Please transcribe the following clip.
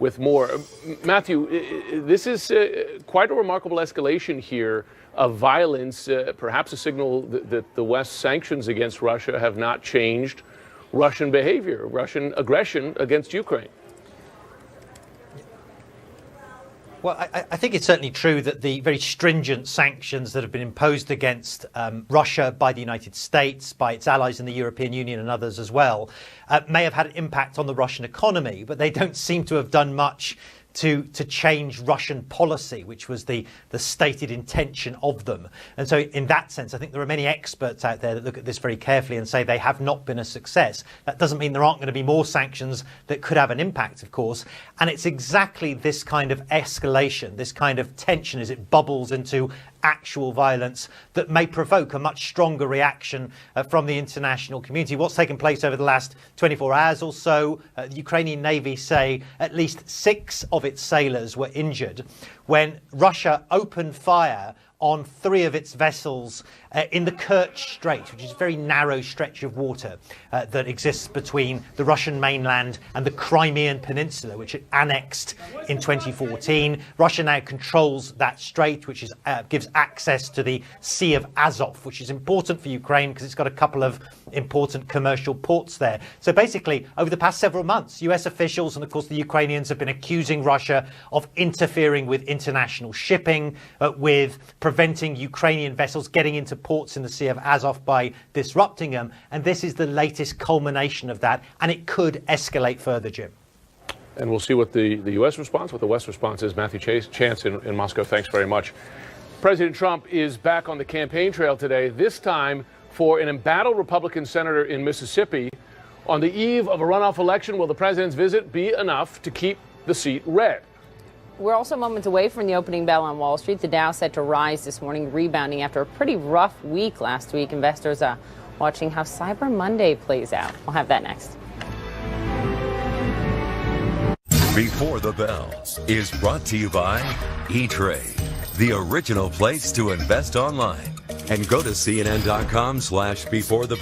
with more. Matthew, this is quite a remarkable escalation here of violence, perhaps a signal that the West's sanctions against Russia have not changed Russian behavior, Russian aggression against Ukraine. Well, I think it's certainly true that the very stringent sanctions that have been imposed against Russia by the United States, by its allies in the European Union and others as well, may have had an impact on the Russian economy, but they don't seem to have done much to change Russian policy, which was the stated intention of them. And so in that sense, I think there are many experts out there that look at this very carefully and say they have not been a success. That doesn't mean there aren't going to be more sanctions that could have an impact, of course. And it's exactly this kind of escalation, this kind of tension as it bubbles into actual violence that may provoke a much stronger reaction from the international community. What's taken place over the last 24 hours or so, the Ukrainian Navy say at least 6 of its sailors were injured when Russia opened fire on 3 of its vessels in the Kerch Strait, which is a very narrow stretch of water that exists between the Russian mainland and the Crimean Peninsula, which it annexed in 2014. Russia now controls that strait, which is, gives access to the Sea of Azov, which is important for Ukraine because it's got a couple of important commercial ports there. So basically, over the past several months, US officials and of course the Ukrainians have been accusing Russia of interfering with international shipping, with preventing Ukrainian vessels getting into ports in the Sea of Azov by disrupting them. And this is the latest culmination of that. And it could escalate further, Jim. And we'll see what the U.S. response, what the West response is. Matthew Chance in Moscow, thanks very much. President Trump is back on the campaign trail today, this time for an embattled Republican senator in Mississippi. On the eve of a runoff election, will the president's visit be enough to keep the seat red? We're also moments away from the opening bell on Wall Street. The Dow set to rise this morning, rebounding after a pretty rough week last week. Investors are watching how Cyber Monday plays out. We'll have that next. Before the Bell is brought to you by E-Trade, the original place to invest online. And go to CNN.com/beforethebell.